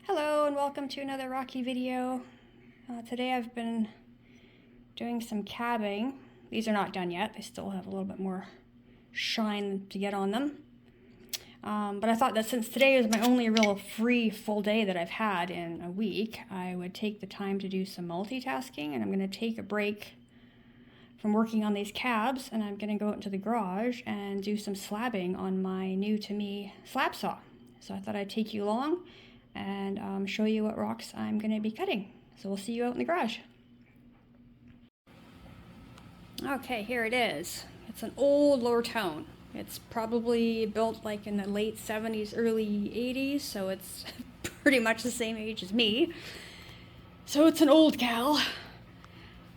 Hello and welcome to another Rocky video. Today I've been doing some cabbing. These are not done yet. They still have a little bit more shine to get on them. But I thought that since today is my only real free full day that I've had in a week, I would take the time to do some multitasking, and I'm going to take a break from working on these cabs, and I'm going to go out into the garage and do some slabbing on my new to me slab saw. So I thought I'd take you along and show you what rocks I'm going to be cutting. So we'll see you out in the garage. Okay, here it is. It's an old lower tone. It's probably built like in the late 70s, early 80s, so it's pretty much the same age as me. So it's an old gal,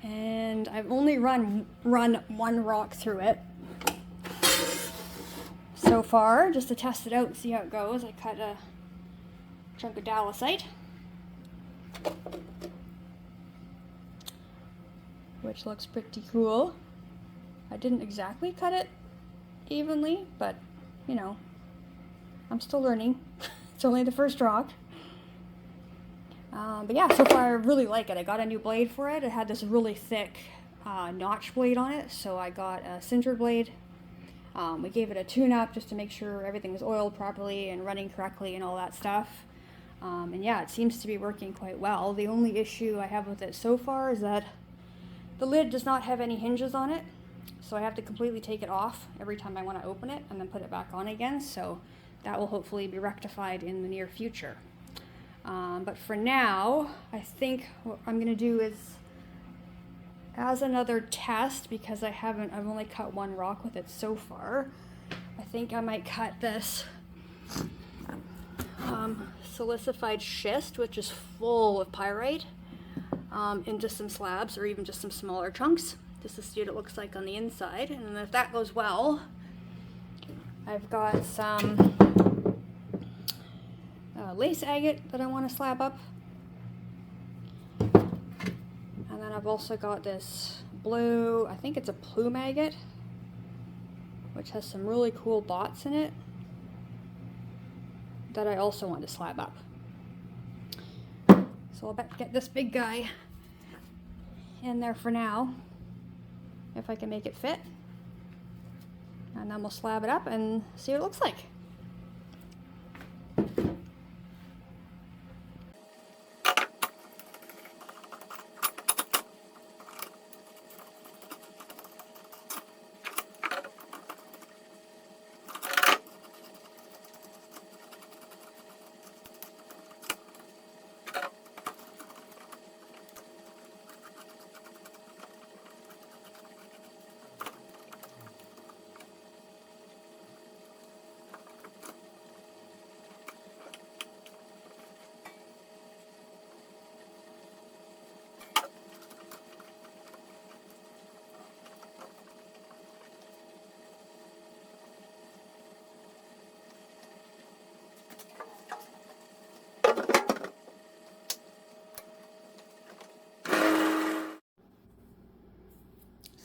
and I've only run one rock through it so far, just to test it out and see how it goes. I cut a chunk of dalasite, which looks pretty cool. I didn't exactly cut it evenly, but you know, I'm still learning. It's only the first rock. But yeah, so far I really like it. I got a new blade for it. It had this really thick notch blade on it, so I got a sintered blade. We gave it a tune-up just to make sure everything was oiled properly and running correctly and all that stuff. And yeah, it seems to be working quite well. The only issue I have with it so far is that the lid does not have any hinges on it, so I have to completely take it off every time I want to open it and then put it back on again, so that will hopefully be rectified in the near future. But for now, I think what I'm going to do is, as another test, because I've only cut one rock with it so far, I think I might cut this silicified schist, which is full of pyrite, into some slabs or even just some smaller chunks, just to see what it looks like on the inside. And then if that goes well, I've got some lace agate that I want to slab up. And then I've also got this blue, I think it's a plume agate, which has some really cool dots in it that I also want to slab up. So I'll get this big guy in there for now, if I can make it fit. And then we'll slab it up and see what it looks like.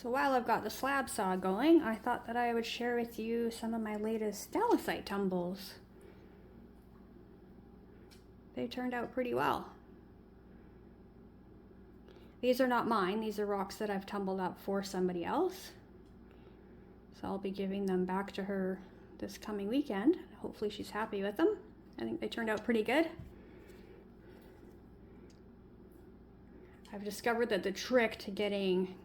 So while I've got the slab saw going, I thought that I would share with you some of my latest dalasite tumbles. They turned out pretty well. These are not mine, these are rocks that I've tumbled up for somebody else. So I'll be giving them back to her this coming weekend. Hopefully she's happy with them. I think they turned out pretty good. I've discovered that the trick to getting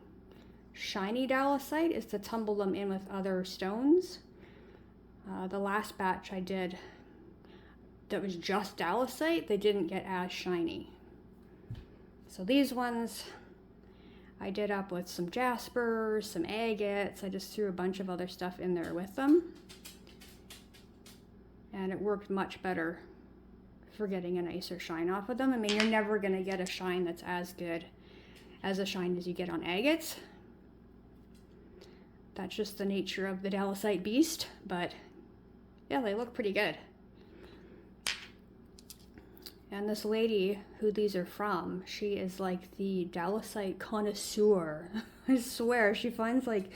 shiny dalasite is to tumble them in with other stones. The last batch I did that was just dalasite, they didn't get as shiny. So these ones I did up with some jasper, some agates. I just threw a bunch of other stuff in there with them, and it worked much better for getting a nicer shine off of them. I mean, you're never going to get a shine that's as good as a shine as you get on agates. That's just the nature of the dalasite beast, but yeah, they look pretty good. And this lady who these are from, she is like the dalasite connoisseur. I swear, she finds like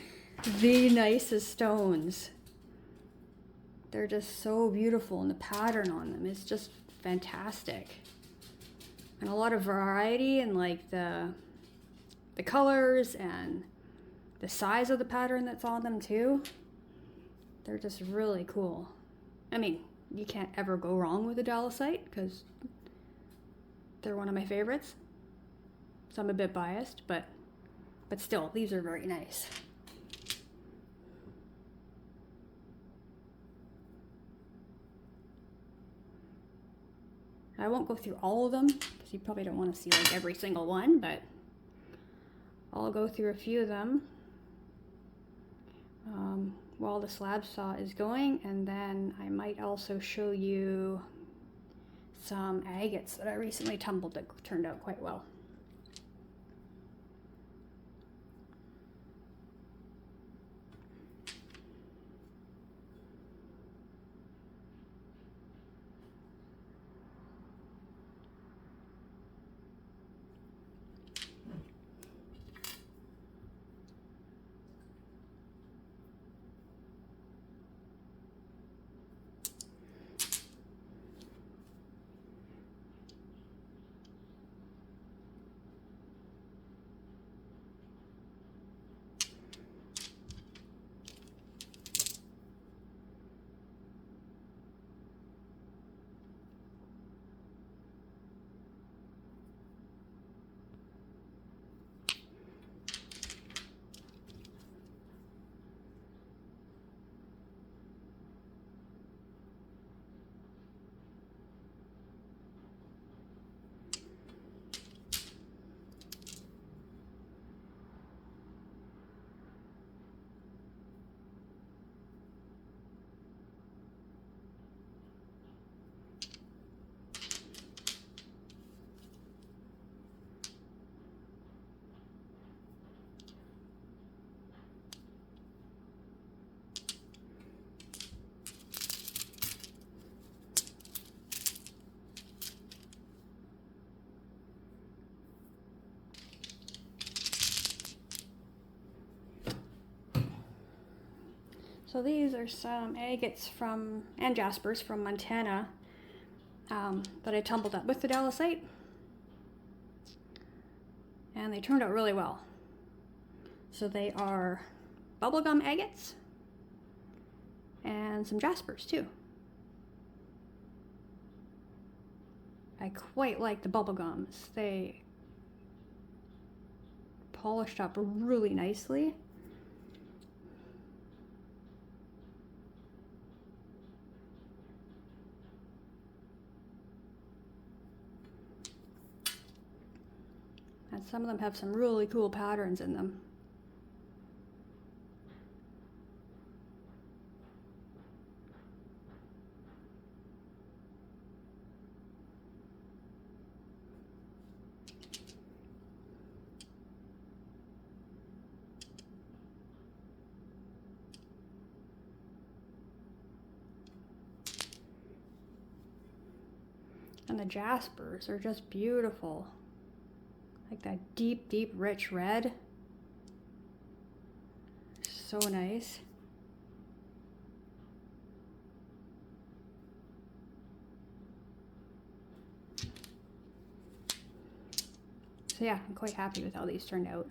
the nicest stones. They're just so beautiful, and the pattern on them is just fantastic. And a lot of variety in like the colors and the size of the pattern that's on them too. They're just really cool. I mean, you can't ever go wrong with a Dalasite because they're one of my favorites. So I'm a bit biased, but still, these are very nice. I won't go through all of them because you probably don't want to see like every single one, but I'll go through a few of them while the slab saw is going, and then I might also show you some agates that I recently tumbled that turned out quite well. So these are some agates and jaspers from Montana that I tumbled up with the Dalasite. And they turned out really well. So they are bubblegum agates and some jaspers too. I quite like the bubblegums. They polished up really nicely. And some of them have some really cool patterns in them. And the jaspers are just beautiful. Like that deep, deep, rich red. So nice. So yeah, I'm quite happy with how these turned out.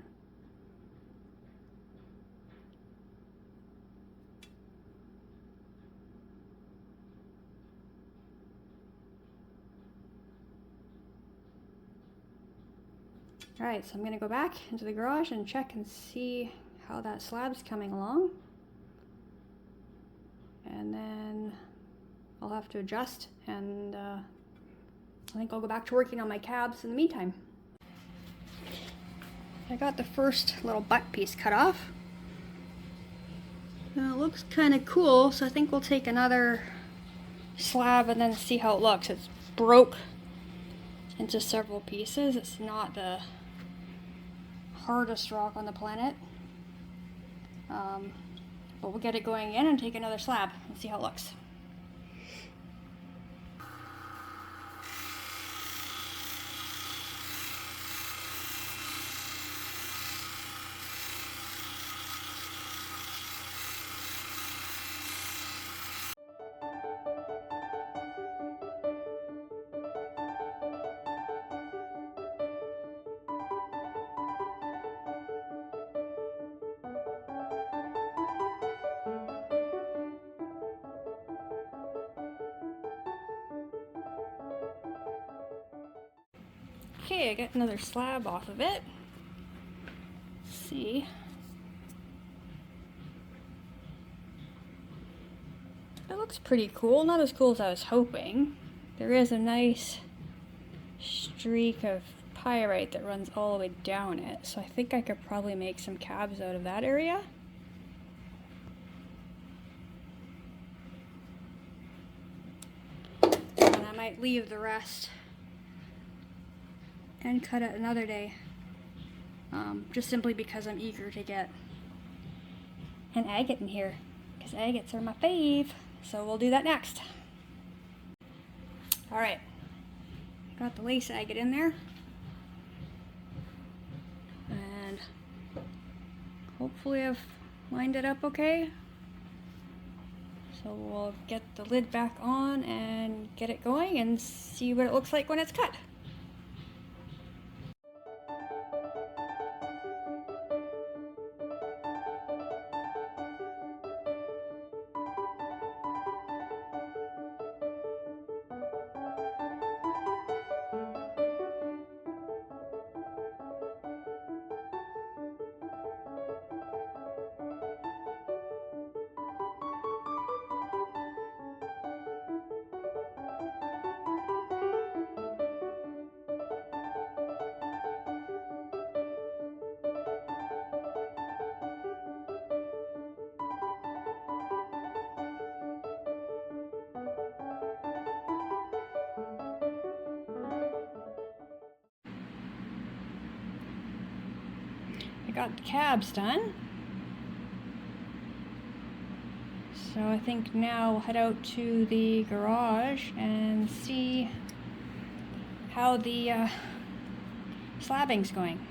All right, so I'm gonna go back into the garage and check and see how that slab's coming along. And then I'll have to adjust, and I think I'll go back to working on my cabs in the meantime. I got the first little butt piece cut off. Now it looks kind of cool, so I think we'll take another slab and then see how it looks. It's broke into several pieces. It's not the hardest rock on the planet, but we'll get it going in and take another slab and see how it looks. Okay, I got another slab off of it. Let's see. It looks pretty cool. Not as cool as I was hoping. There is a nice streak of pyrite that runs all the way down it, so I think I could probably make some cabs out of that area. And I might leave the rest and cut it another day, just simply because I'm eager to get an agate in here, because agates are my fave. So we'll do that next. Alright, got the lace agate in there, and hopefully I've lined it up okay. So we'll get the lid back on and get it going and see what it looks like when it's cut. I got the cabs done. So I think now we'll head out to the garage and see how the slabbing's going.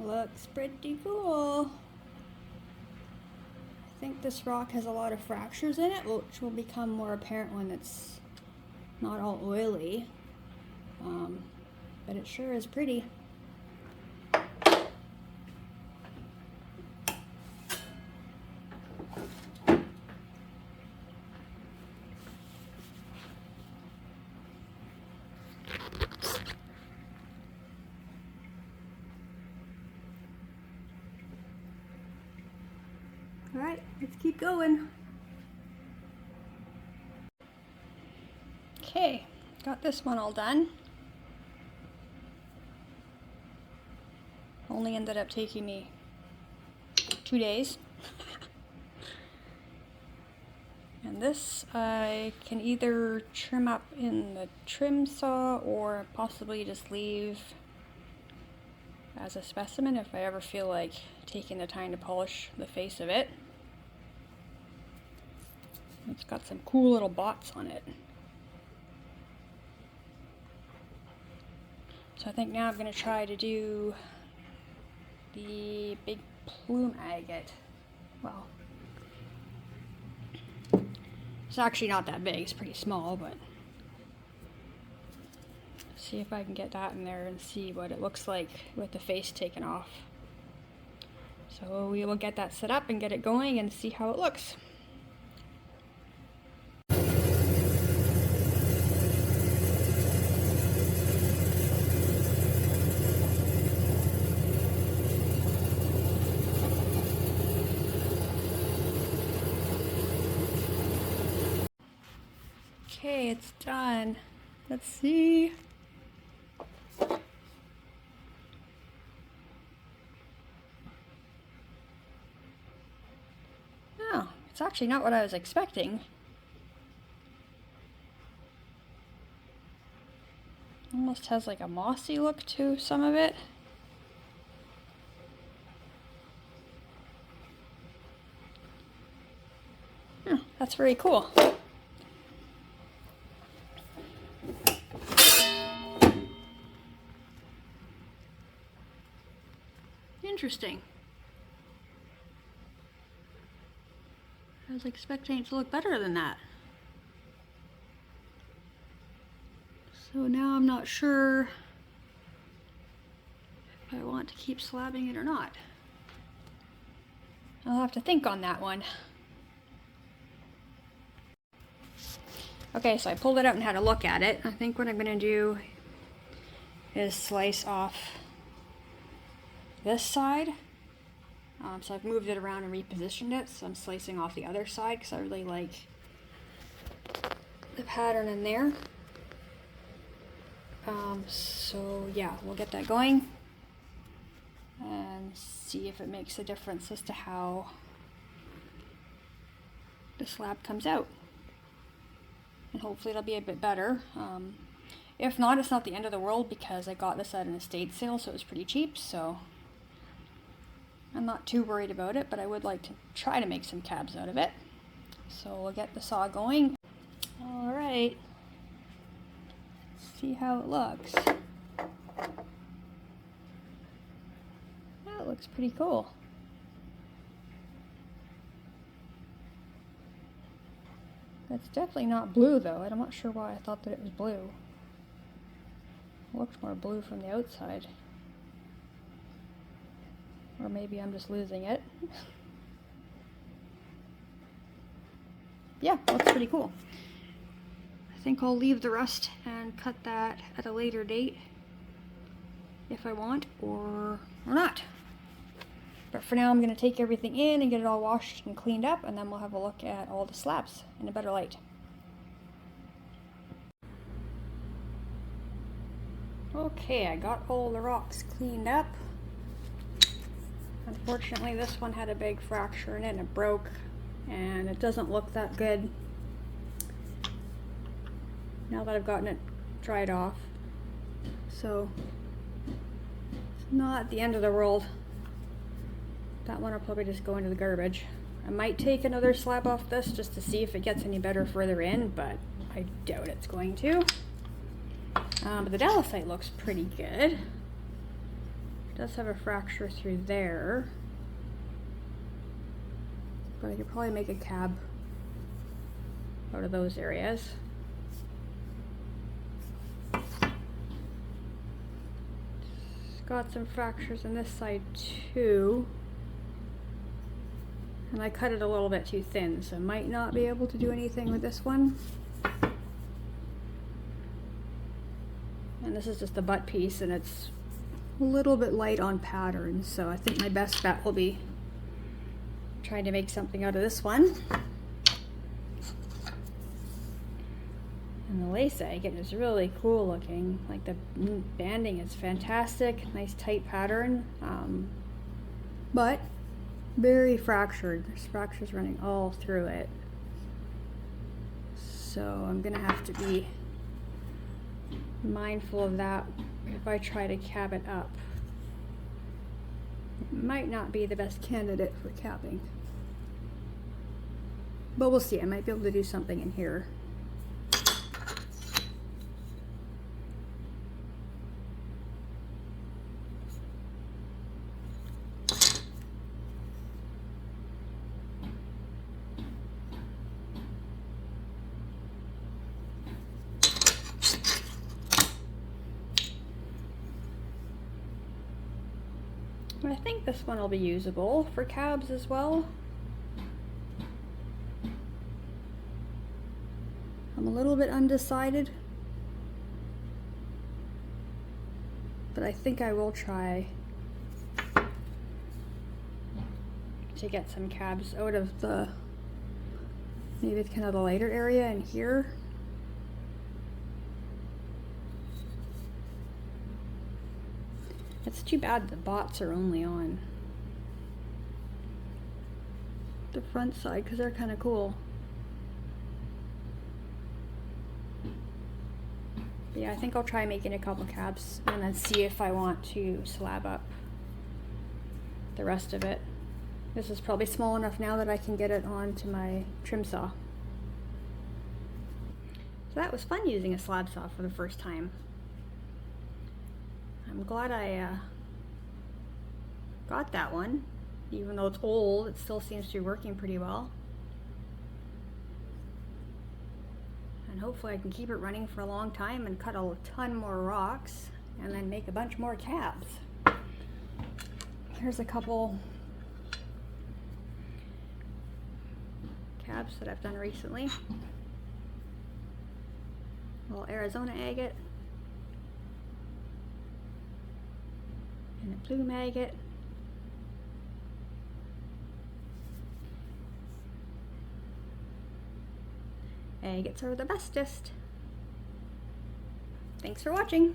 Looks pretty cool. I think this rock has a lot of fractures in it, which will become more apparent when it's not all oily. But it sure is pretty. Alright, let's keep going. Okay, got this one all done. Only ended up taking me 2 days. And this I can either trim up in the trim saw or possibly just leave as a specimen if I ever feel like taking the time to polish the face of it. It's got some cool little bots on it. So I think now I'm going to try to do the big plume agate. Well, it's actually not that big, it's pretty small, but see if I can get that in there and see what it looks like with the face taken off. So we will get that set up and get it going and see how it looks. Okay, it's done. Let's see. Oh, it's actually not what I was expecting. Almost has like a mossy look to some of it. Oh, that's very cool. interesting. I was expecting it to look better than that. So now I'm not sure if I want to keep slabbing it or not. I'll have to think on that one. Okay, so I pulled it out and had a look at it. I think what I'm going to do is slice off this side. So I've moved it around and repositioned it, so I'm slicing off the other side because I really like the pattern in there. So yeah, we'll get that going and see if it makes a difference as to how the slab comes out. And hopefully it'll be a bit better. If not, it's not the end of the world because I got this at an estate sale, so it was pretty cheap, so I'm not too worried about it, but I would like to try to make some cabs out of it. So we'll get the saw going. All right. See how it looks. That looks pretty cool. It's definitely not blue though, and I'm not sure why I thought that it was blue. It looks more blue from the outside. Or maybe I'm just losing it. Yeah, looks pretty cool. I think I'll leave the rest and cut that at a later date if I want or not. But for now I'm going to take everything in and get it all washed and cleaned up, and then we'll have a look at all the slabs in a better light. Okay, I got all the rocks cleaned up. Unfortunately, this one had a big fracture in it and it broke, and it doesn't look that good now that I've gotten it dried off. So it's not the end of the world. That one will probably just go into the garbage. I might take another slab off this just to see if it gets any better further in, but I doubt it's going to. But the dacite looks pretty good. It does have a fracture through there, but I could probably make a cab out of those areas. It's got some fractures on this side too, and I cut it a little bit too thin, so I might not be able to do anything with this one. And this is just the butt piece, and it's a little bit light on pattern, so I think my best bet will be trying to make something out of this one. And the lace again is really cool looking. Like the banding is fantastic, nice tight pattern, but very fractured. There's fractures running all through it, so I'm gonna have to be mindful of that if I try to cab it up. It might not be the best candidate for cabbing, but we'll see. I might be able to do something in here. I think this one will be usable for cabs as well. I'm a little bit undecided, but I think I will try to get some cabs out of the, maybe kind of the lighter area in here. It's too bad the bots are only on the front side because they're kind of cool. But yeah, I think I'll try making a couple cabs and then see if I want to slab up the rest of it. This is probably small enough now that I can get it onto my trim saw. So that was fun using a slab saw for the first time. I'm glad I got that one. Even though it's old, it still seems to be working pretty well. And hopefully I can keep it running for a long time and cut a ton more rocks and then make a bunch more cabs. Here's a couple cabs that I've done recently. A little Arizona agate and a plume agate. Agates are the bestest. Thanks for watching.